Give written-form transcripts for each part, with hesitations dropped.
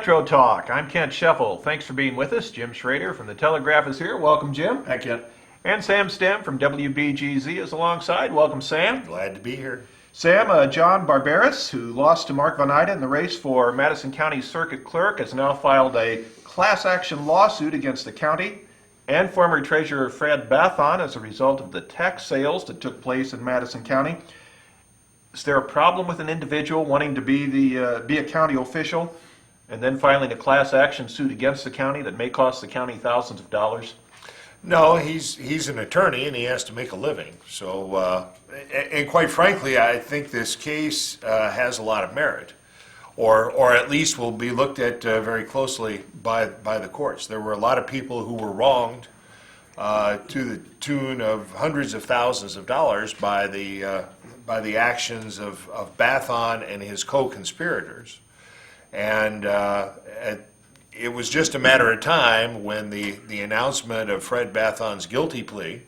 Metro Talk. I'm Kent Scheffel. Thanks for being with us. Jim Schrader from the Telegraph is here. Welcome, Jim. Hi, Kent. And Sam Stem from WBGZ is alongside. Welcome, Sam. Glad to be here. Sam, John Barberis, who lost to Mark Von Ida in the race for Madison County Circuit Clerk, has now filed a class action lawsuit against the county and former Treasurer Fred Bathon as a result of the tax sales that took place in Madison County. Is there a problem with an individual wanting to be a county official and then filing a class action suit against the county that may cost the county thousands of dollars? No, he's an attorney and he has to make a living. So, and quite frankly, I think this case has a lot of merit, or at least will be looked at very closely by the courts. There were a lot of people who were wronged to the tune of hundreds of thousands of dollars by the actions of Bathon and his co-conspirators, and it was just a matter of time when the announcement of Fred Bathon's guilty plea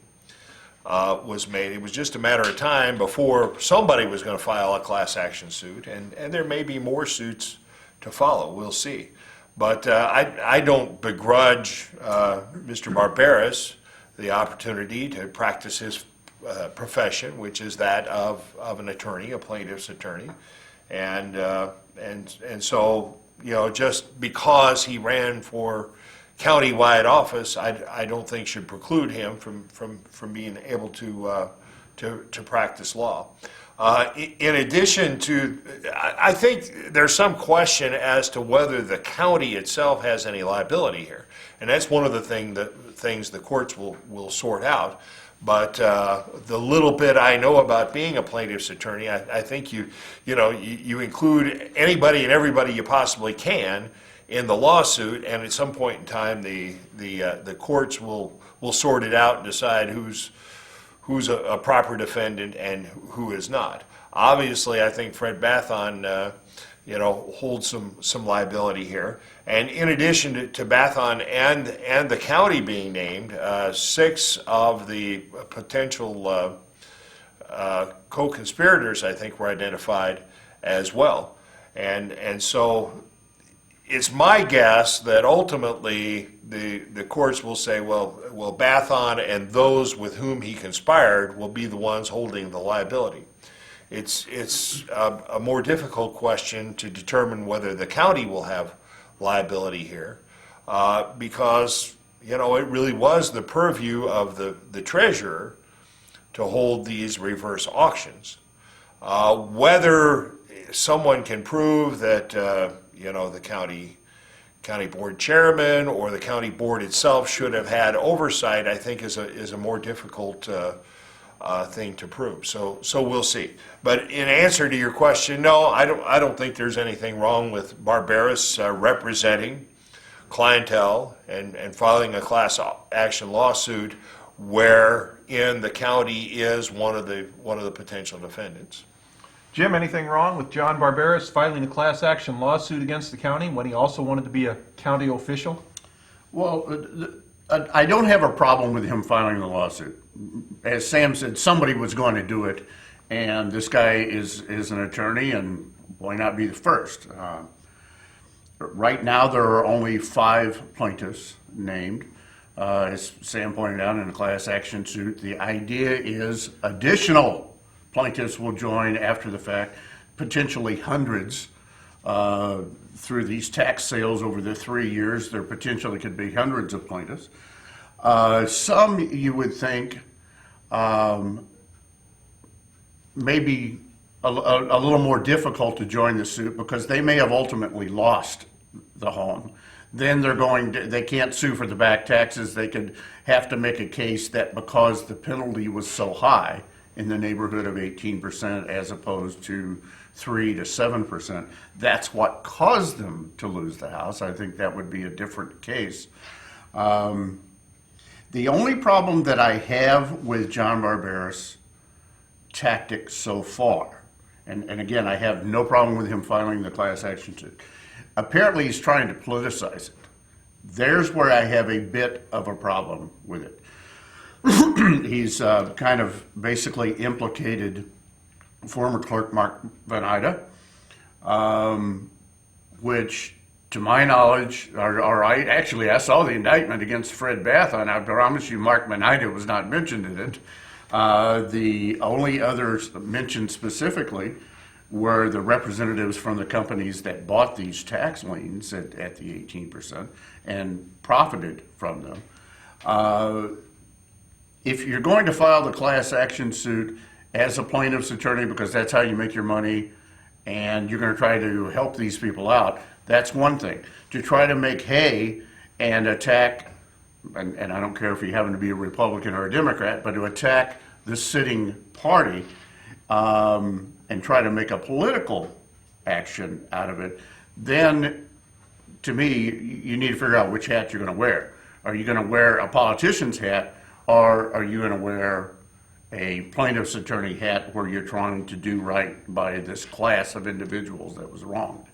was made. It was just a matter of time before somebody was going to file a class action suit, and there may be more suits to follow. We'll see. But I don't begrudge Mr. Barberis the opportunity to practice his profession, which is that of an attorney, a plaintiff's attorney, and so, you know, just because he ran for county-wide office, I don't think should preclude him from being able to practice law. In addition to, I think there's some question as to whether the county itself has any liability here, and that's one of the things the courts will sort out. But the little bit I know about being a plaintiff's attorney, I think you include anybody and everybody you possibly can in the lawsuit, and at some point in time, the courts will sort it out and decide who's a proper defendant and who is not. Obviously, I think Fred Bathon holds some liability here. And in addition to Bathon and the county being named, 6 of the potential co-conspirators, I think, were identified as well. And so it's my guess that ultimately the courts will say, well, Bathon and those with whom he conspired will be the ones holding the liability. It's a more difficult question to determine whether the county will have liability here, because it really was the purview of the treasurer to hold these reverse auctions. Whether someone can prove that the county board chairman or the county board itself should have had oversight, I think is a more difficult thing to prove. So we'll see. But in answer to your question, no, I don't think there's anything wrong with Barberis representing clientele and filing a class action lawsuit wherein the county is one of the potential defendants. Jim, anything wrong with John Barberis filing a class action lawsuit against the county when he also wanted to be a county official? Well, I don't have a problem with him filing the lawsuit. As Sam said, somebody was going to do it, and this guy is an attorney, and why not be the first? Right now, there are only 5 plaintiffs named. As Sam pointed out, in a class action suit, the idea is additional plaintiffs will join after the fact, potentially hundreds. Through these tax sales over the 3 years, there potentially could be hundreds of plaintiffs. Some you would think maybe a little more difficult to join the suit because they may have ultimately lost the home. Then they can't sue for the back taxes. They could have to make a case that because the penalty was so high, in the neighborhood of 18% as opposed to 3 to 7%. That's what caused them to lose the house. I think that would be a different case. The only problem that I have with John Barberis' tactics so far, and again, I have no problem with him filing the class action suit. Apparently, he's trying to politicize it. There's where I have a bit of a problem with it. He's kind of basically implicated former clerk Mark Von Ida, which to my knowledge, I saw the indictment against Fred Bathon. I promise you, Mark Menida was not mentioned in it. The only others mentioned specifically were the representatives from the companies that bought these tax liens at the 18% and profited from them. If you're going to file the class action suit as a plaintiff's attorney, because that's how you make your money, and you're going to try to help these people out, that's one thing. To try to make hay and attack, and I don't care if you happen to be a Republican or a Democrat, but to attack the sitting party and try to make a political action out of it, then to me, you need to figure out which hat you're going to wear. Are you going to wear a politician's hat, or are you going to wear a plaintiff's attorney hat where you're trying to do right by this class of individuals that was wronged?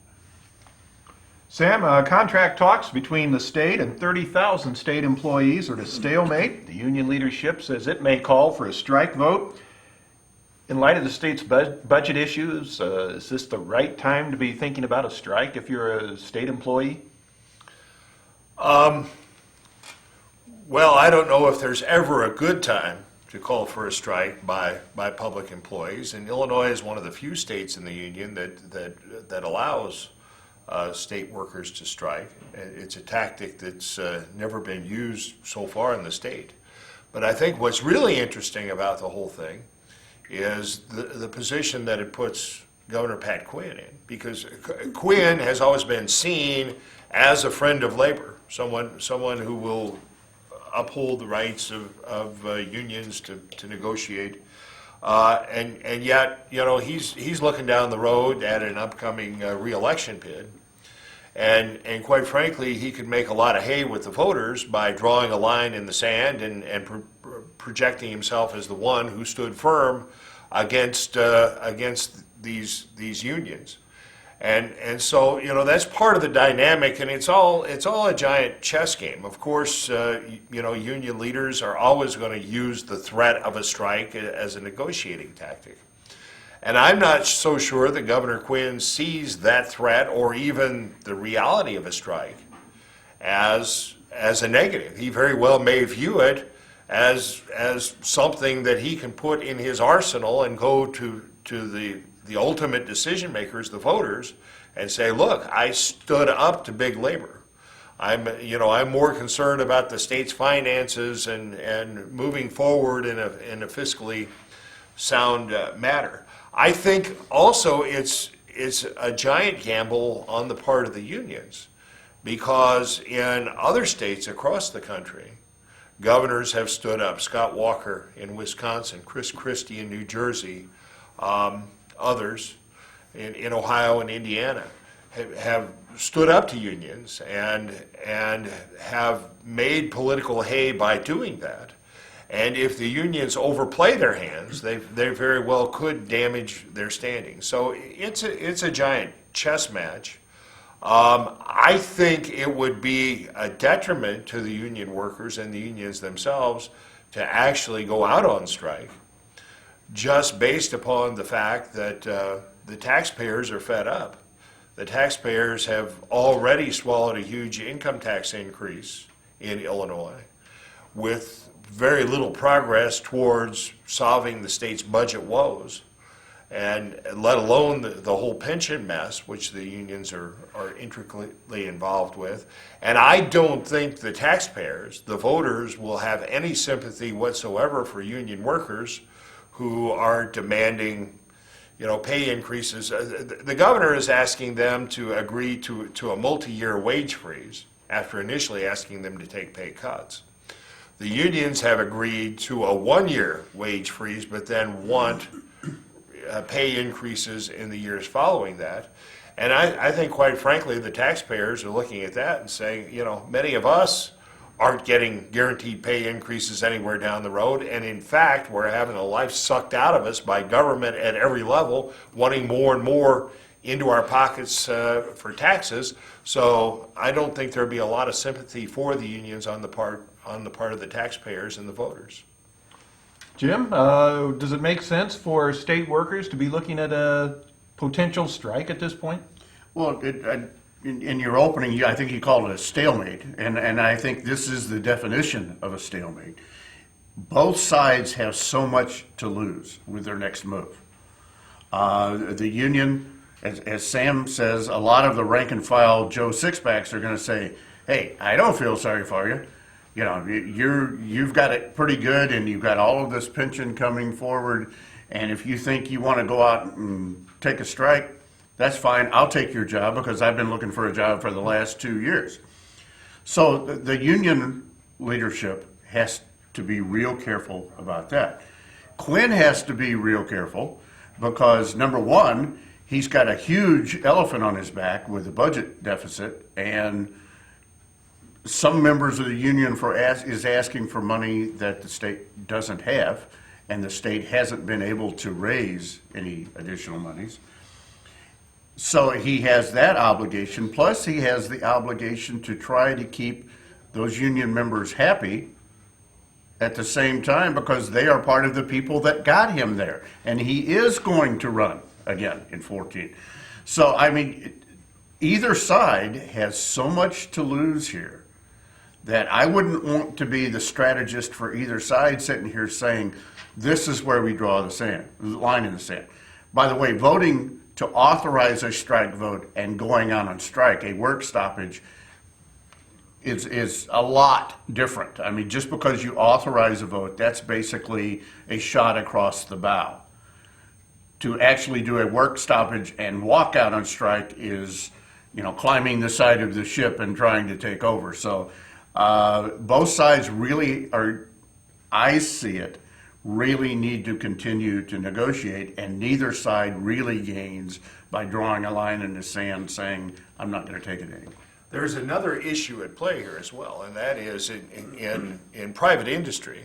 Sam, contract talks between the state and 30,000 state employees are at a stalemate. The union leadership says it may call for a strike vote. In light of the state's budget issues, is this the right time to be thinking about a strike if you're a state employee? Well, I don't know if there's ever a good time to call for a strike by public employees. And Illinois is one of the few states in the union that allows state workers to strike. It's a tactic that's never been used so far in the state. But I think what's really interesting about the whole thing is the position that it puts Governor Pat Quinn in, because Quinn has always been seen as a friend of labor, someone who will uphold the rights of unions to negotiate. And yet, you know, he's looking down the road at an upcoming re-election bid. And quite frankly, he could make a lot of hay with the voters by drawing a line in the sand and projecting himself as the one who stood firm against these unions. And so, you know, that's part of the dynamic, and it's all a giant chess game. Of course, you know, union leaders are always going to use the threat of a strike as a negotiating tactic. And I'm not so sure that Governor Quinn sees that threat or even the reality of a strike as a negative. He very well may view it as something that he can put in his arsenal and go to the ultimate decision makers, the voters, and say, look, I stood up to big labor. I'm more concerned about the state's finances and moving forward in a fiscally sound manner. I think also it's a giant gamble on the part of the unions, because in other states across the country, governors have stood up. Scott Walker in Wisconsin, Chris Christie in New Jersey, others in Ohio and Indiana have stood up to unions and have made political hay by doing that. And if the unions overplay their hands, they very well could damage their standing. So it's a giant chess match. I think it would be a detriment to the union workers and the unions themselves to actually go out on strike, just based upon the fact that the taxpayers are fed up. The taxpayers have already swallowed a huge income tax increase in Illinois with very little progress towards solving the state's budget woes, and let alone the whole pension mess, which the unions are intricately involved with. And I don't think the taxpayers, the voters, will have any sympathy whatsoever for union workers who are demanding, you know, pay increases. The governor is asking them to agree to a multi-year wage freeze after initially asking them to take pay cuts. The unions have agreed to a one-year wage freeze, but then want pay increases in the years following that. And I think, quite frankly, the taxpayers are looking at that and saying, you know, many of us aren't getting guaranteed pay increases anywhere down the road. And in fact, we're having the life sucked out of us by government at every level, wanting more and more into our pockets for taxes. So I don't think there'd be a lot of sympathy for the unions on the part of the taxpayers and the voters. Jim, does it make sense for state workers to be looking at a potential strike at this point? Well, in your opening, I think you called it a stalemate, and I think this is the definition of a stalemate. Both sides have so much to lose with their next move. The union, as Sam says, a lot of the rank and file Joe Sixpacks are going to say, "Hey, I don't feel sorry for you. You know, you've got it pretty good, and you've got all of this pension coming forward. And if you think you want to go out and take a strike, that's fine. I'll take your job because I've been looking for a job for the last 2 years." So the union leadership has to be real careful about that. Quinn has to be real careful because, number one, he's got a huge elephant on his back with a budget deficit, and some members of the union is asking for money that the state doesn't have, and the state hasn't been able to raise any additional monies. So he has that obligation, plus he has the obligation to try to keep those union members happy at the same time, because they are part of the people that got him there. And he is going to run again in 14. So, I mean, either side has so much to lose here that I wouldn't want to be the strategist for either side sitting here saying, this is where we draw the line in the sand. By the way, voting to authorize a strike vote and going on strike, a work stoppage, is a lot different. I mean, just because you authorize a vote, that's basically a shot across the bow. To actually do a work stoppage and walk out on strike is, you know, climbing the side of the ship and trying to take over. So both sides really are, I see it, really need to continue to negotiate, and neither side really gains by drawing a line in the sand saying, I'm not going to take it anymore. There's another issue at play here as well, and that is in private industry,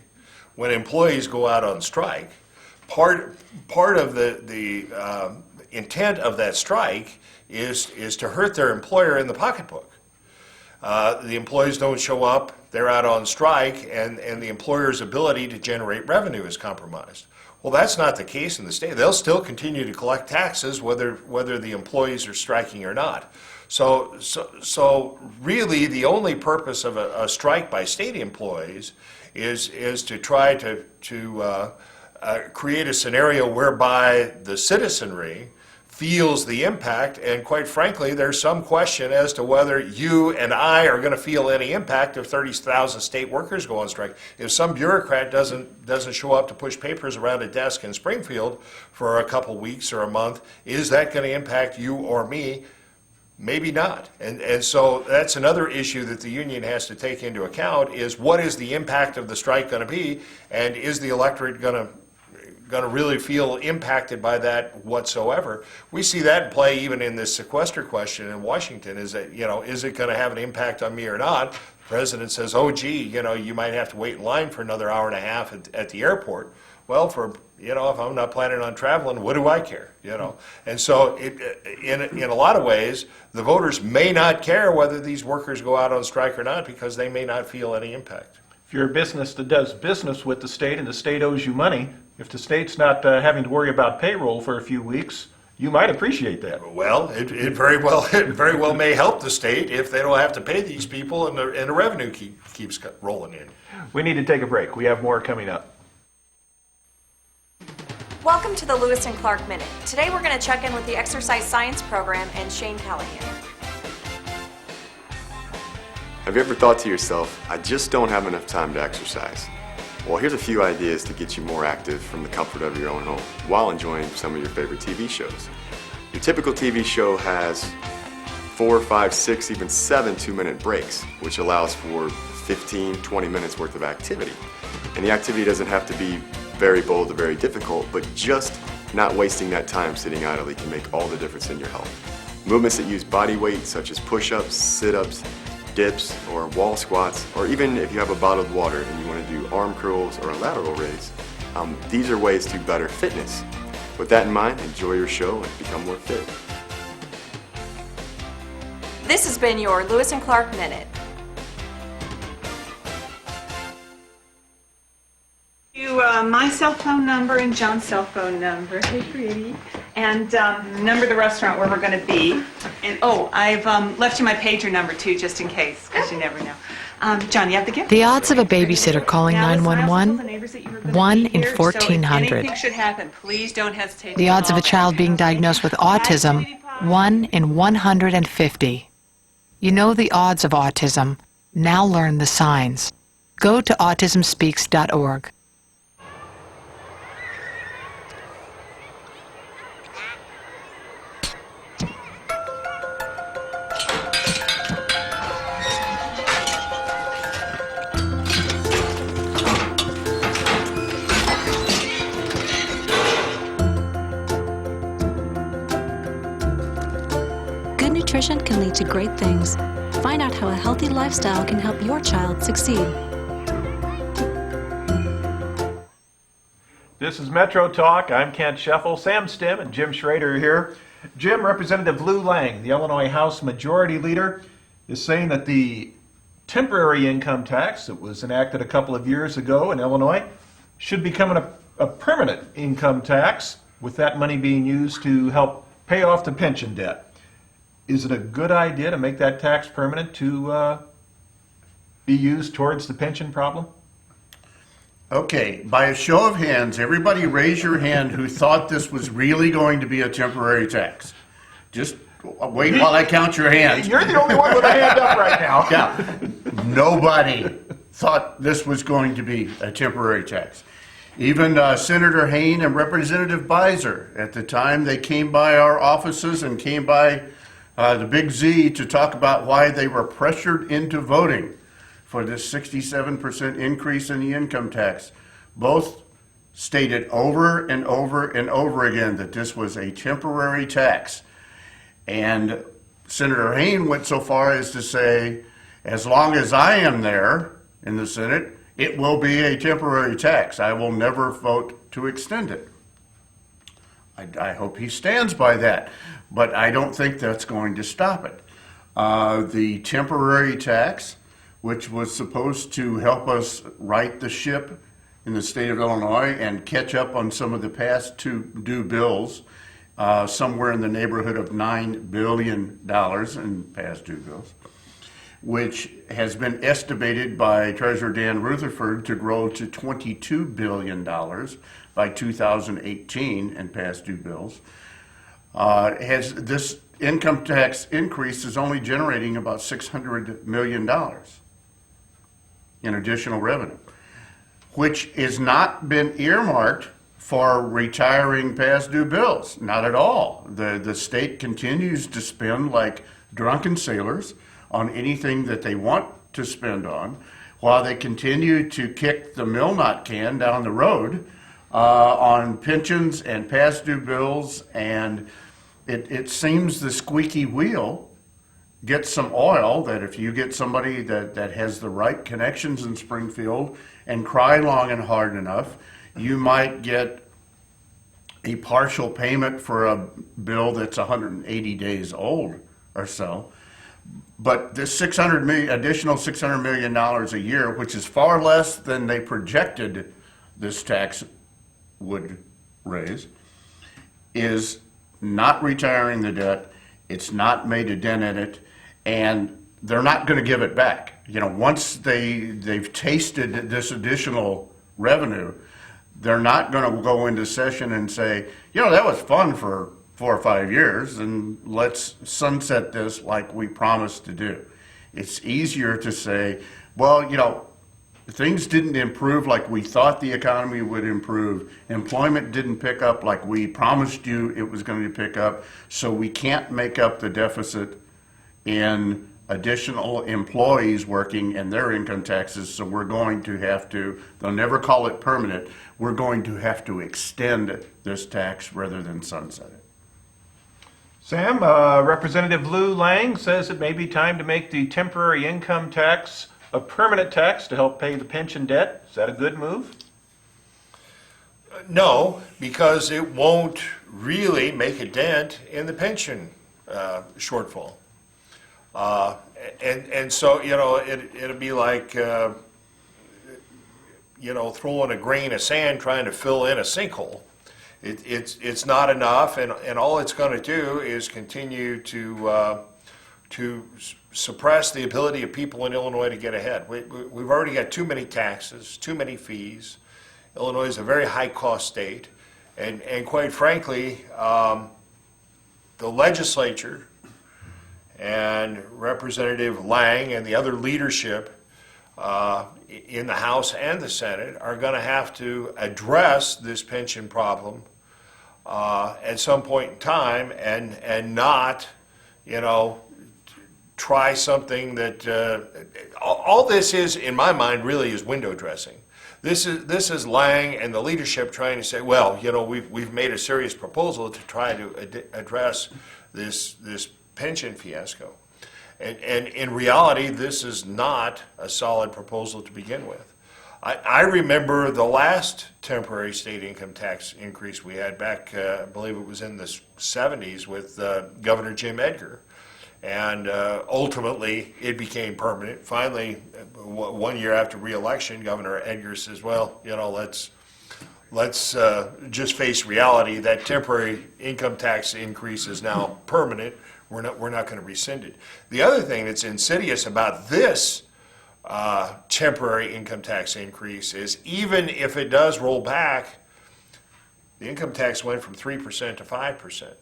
when employees go out on strike, part of the intent of that strike is to hurt their employer in the pocketbook. The employees don't show up, they're out on strike, and the employer's ability to generate revenue is compromised. Well, that's not the case in the state. They'll still continue to collect taxes whether the employees are striking or not. So really the only purpose of a strike by state employees is to try to create a scenario whereby the citizenry feels the impact, and quite frankly, there's some question as to whether you and I are going to feel any impact if 30,000 state workers go on strike. If some bureaucrat doesn't show up to push papers around a desk in Springfield for a couple weeks or a month, is that going to impact you or me? Maybe not. And so that's another issue that the union has to take into account, is what is the impact of the strike going to be, and is the electorate going to really feel impacted by that whatsoever. We see that in play even in this sequester question in Washington. Is that, you know, is it going to have an impact on me or not? The president says, oh gee, you know, you might have to wait in line for another hour and a half at the airport. Well, if I'm not planning on traveling, what do I care? You know, and so in a lot of ways, the voters may not care whether these workers go out on strike or not, because they may not feel any impact. If you're a business that does business with the state and the state owes you money, if the state's not having to worry about payroll for a few weeks, you might appreciate that. Well, it very well may help the state if they don't have to pay these people and the revenue keeps rolling in. We need to take a break. We have more coming up. Welcome to the Lewis and Clark Minute. Today we're going to check in with the Exercise Science Program and Shane Callahan. Have you ever thought to yourself, I just don't have enough time to exercise? Well, here's a few ideas to get you more active from the comfort of your own home while enjoying some of your favorite TV shows. Your typical TV show has 4, 5, 6, even 7 2-minute breaks, which allows for 15, 20 minutes worth of activity. And the activity doesn't have to be very bold or very difficult, but just not wasting that time sitting idly can make all the difference in your health. Movements that use body weight, such as push-ups, sit-ups, dips, or wall squats, or even if you have a bottled water and you want to do arm curls or a lateral raise, these are ways to better fitness. With that in mind, enjoy your show and become more fit. This has been your Lewis and Clark Minute. My cell phone number and John's cell phone number. Hey, pretty. and number of the restaurant where we're going to be. And oh, I've left you my pager number too, just in case, because you never know. John, you have the gift? The odds of a babysitter calling Now, listen, I also told the 911, neighbors that you were gonna 1 be in here, so if 1400. anything should happen, please don't hesitate. The to odds of a call child back, being okay? diagnosed with Bye, autism, sweetie pie. 1 in 150. You know the odds of autism. Now learn the signs. Go to autismspeaks.org. Good nutrition can lead to great things. Find out how a healthy lifestyle can help your child succeed. This is Metro Talk. I'm Kent Scheffel. Sam Stim and Jim Schrader are here. Jim, Representative Lou Lang, the Illinois House Majority Leader, is saying that the temporary income tax that was enacted a couple of years ago in Illinois should become a permanent income tax, with that money being used to help pay off the pension debt. Is it a good idea to make that tax permanent to be used towards the pension problem? Okay, by a show of hands, everybody raise your hand who thought this was really going to be a temporary tax. Just wait while I count your hands. You're the only one with a hand up right now. Yeah, nobody thought this was going to be a temporary tax. Even Senator Hayne and Representative Beiser, at the time they came by our offices and came by the Big Z to talk about why they were pressured into voting for this 67% increase in the income tax. Both stated over and over and over again that this was a temporary tax. And Senator Hayne went so far as to say, as long as I am there in the Senate, it will be a temporary tax. I will never vote to extend it. I hope he stands by that, but I don't think that's going to stop it. The temporary tax, which was supposed to help us right the ship in the state of Illinois and catch up on some of the past due bills, somewhere in the neighborhood of $9 billion in past due bills, which has been estimated by Treasurer Dan Rutherford to grow to $22 billion by 2018 in past due bills. This income tax increase is only generating about $600 million in additional revenue, which has not been earmarked for retiring past due bills. Not at all. The state continues to spend like drunken sailors on anything that they want to spend on, while they continue to kick the mill knot can down the road on pensions and past due bills. And it seems the squeaky wheel gets some oil, that if you get somebody that has the right connections in Springfield and cry long and hard enough, you might get a partial payment for a bill that's 180 days old or so. But this additional $600 million a year, which is far less than they projected this tax would raise, is not retiring the debt. It's not made a dent in it, and they're not going to give it back. You know, once they've tasted this additional revenue, they're not going to go into session and say, you know, that was fun for 4 or 5 years, and let's sunset this like we promised to do. It's easier to say, well, you know, things didn't improve like we thought the economy would improve. Employment didn't pick up like we promised you it was going to pick up, so we can't make up the deficit in additional employees working and their income taxes, so we're going to have to, they'll never call it permanent, we're going to have to extend this tax rather than sunset it. Sam, Representative Lou Lang says it may be time to make the temporary income tax a permanent tax to help pay the pension debt. Is that a good move? No, because it won't really make a dent in the pension shortfall. And so, you know, it'll be like, you know, throwing a grain of sand trying to fill in a sinkhole. It's not enough, and all it's going to do is continue to suppress the ability of people in Illinois to get ahead. We've already got too many taxes, too many fees. Illinois is a very high-cost state, and quite frankly, the legislature and Representative Lang and the other leadership in the House and the Senate are going to have to address this pension problem at some point in time, and not, try something that all this is, in my mind, really is window dressing. This is Lang and the leadership trying to say, well, we've made a serious proposal to try to address this pension fiasco. And in reality, this is not a solid proposal to begin with. I remember the last temporary state income tax increase we had back, I believe it was in the 70s with Governor Jim Edgar. And ultimately, it became permanent. Finally, 1 year after re-election, Governor Edgar says, well, let's just face reality. That temporary income tax increase is now permanent. We're not going to rescind it. The other thing that's insidious about this temporary income tax increase is, even if it does roll back, the income tax went from 3% to 5%.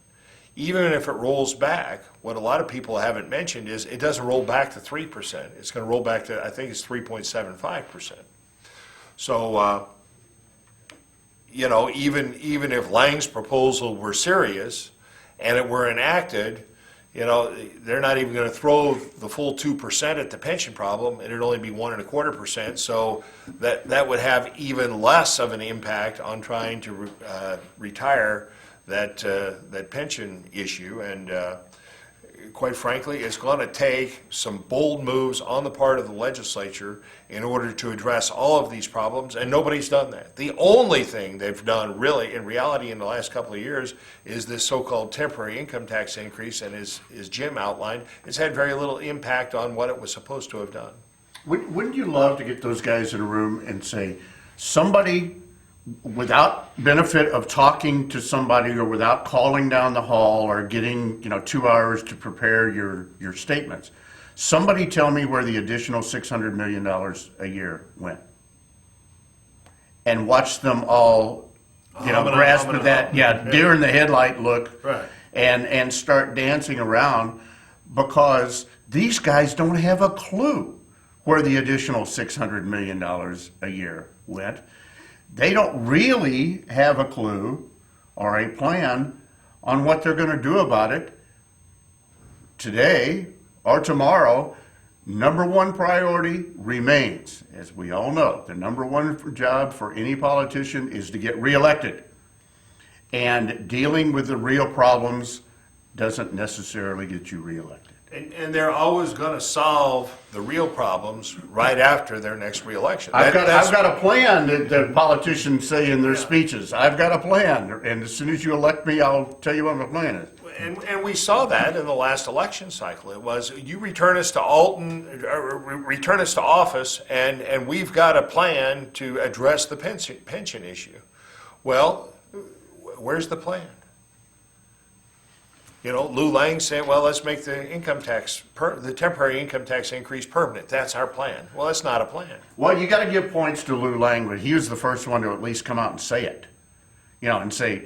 Even if it rolls back, what a lot of people haven't mentioned is it doesn't roll back to 3%. It's going to roll back to, I think it's 3.75%. So, even if Lang's proposal were serious and it were enacted, they're not even going to throw the full 2% at the pension problem. It'd only be 1.25%. So that would have even less of an impact on trying to retire that pension issue. And quite frankly, it's going to take some bold moves on the part of the legislature in order to address all of these problems, and nobody's done that. The only thing they've done, really, in reality, in the last couple of years, is this so-called temporary income tax increase, and as Jim outlined, it's had very little impact on what it was supposed to have done. Wouldn't you love to get those guys in a room and say, somebody, without benefit of talking to somebody or without calling down the hall or getting 2 hours to prepare your statements, somebody tell me where the additional $600 million a year went, and watch them all grasp that deer in the headlight look, Right. and start dancing around, because these guys don't have a clue where the additional $600 million a year went. They don't really have a clue or a plan on what they're going to do about it today or tomorrow. Number one priority remains, as we all know, the number one job for any politician is to get reelected. And dealing with the real problems doesn't necessarily get you reelected. And they're always going to solve the real problems right after their next reelection. I've got a plan that the politicians say in their speeches. I've got a plan, and as soon as you elect me, I'll tell you what my plan is. And we saw that in the last election cycle. It was, you return us to Alton, return us to office, and we've got a plan to address the pension issue. Well, where's the plan? Lou Lang said, well, let's make the the temporary income tax increase permanent. That's our plan. Well, that's not a plan. Well, you got to give points to Lou Lang, but he was the first one to at least come out and say it. And say,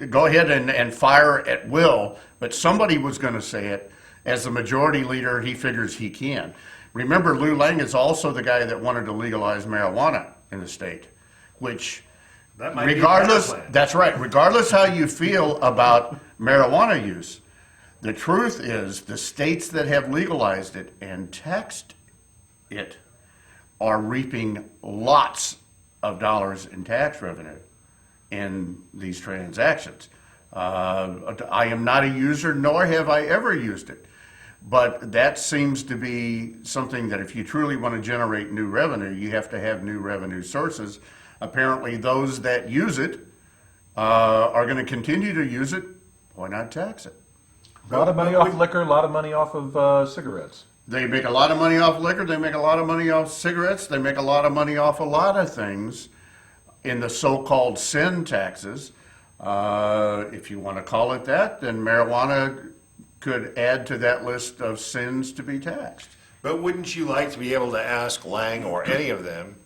go ahead and fire at will, but somebody was going to say it. As the majority leader, he figures he can. Remember, Lou Lang is also the guy that wanted to legalize marijuana in the state, which, That might regardless, be a better plan. that's right, regardless how you feel about marijuana use, the truth is the states that have legalized it and taxed it are reaping lots of dollars in tax revenue in these transactions. I am not a user, nor have I ever used it. But that seems to be something that if you truly want to generate new revenue, you have to have new revenue sources. Apparently those that use it are going to continue to use it. Why not tax it? A lot of money off liquor, a lot of money off of cigarettes. They make a lot of money off liquor, they make a lot of money off cigarettes, they make a lot of money off a lot of things in the so-called sin taxes. If you want to call it that, then marijuana could add to that list of sins to be taxed. But wouldn't you like to be able to ask Lang or any of them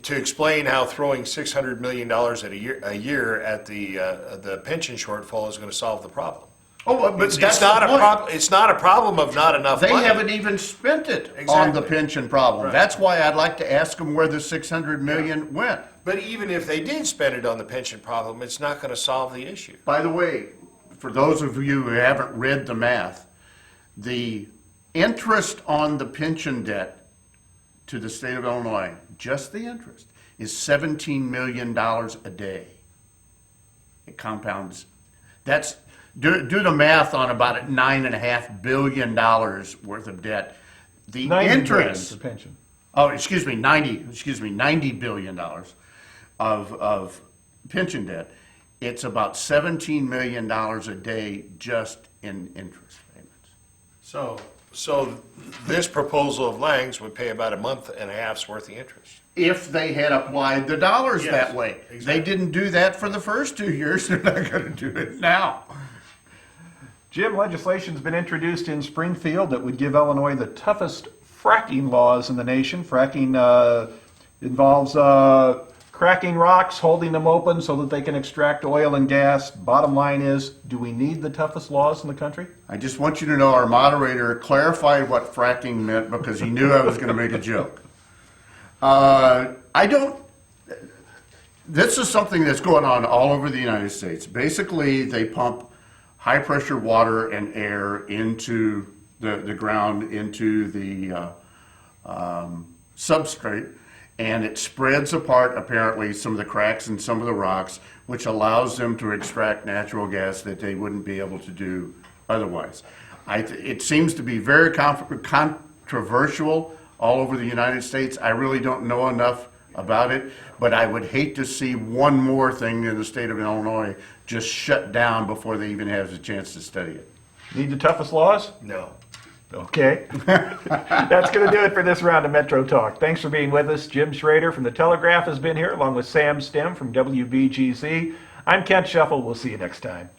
to explain how throwing $600 million a year at the pension shortfall is going to solve the problem? Oh, but It's that's not the a point. problem. It's not a problem of not enough They money. haven't even spent it on Exactly. the pension problem. Right. That's why I'd like to ask them where the $600 million went. But even if they did spend it on the pension problem, it's not going to solve the issue. By the way, for those of you who haven't read the math, the interest on the pension debt to the state of Illinois, just the interest, is $17 million a day. It compounds. That's do the math on about $9.5 billion worth of debt. The 90 grand interest. for pension. Oh, $90 billion of pension debt. It's about $17 million a day just in interest payments. So this proposal of Lang's would pay about a month and a half's worth of interest. If they had applied the dollars Yes, that way. exactly. They didn't do that for the first 2 years. They're not going to do it now. Jim, legislation's been introduced in Springfield that would give Illinois the toughest fracking laws in the nation. Fracking involves cracking rocks, holding them open so that they can extract oil and gas. Bottom line is, do we need the toughest laws in the country? I just want you to know our moderator clarified what fracking meant because he knew I was going to make a joke. This is something that's going on all over the United States. Basically, they pump high pressure water and air into the ground, into the substrate, and it spreads apart apparently some of the cracks in some of the rocks, which allows them to extract natural gas that they wouldn't be able to do otherwise. It seems to be very controversial all over the United States. I really don't know enough about it, but I would hate to see one more thing in the state of Illinois just shut down before they even have a chance to study it. Need the toughest laws? No. Okay. That's going to do it for this round of Metro Talk. Thanks for being with us. Jim Schrader from The Telegraph has been here, along with Sam Stem from WBGC. I'm Kent Shuffle. We'll see you next time.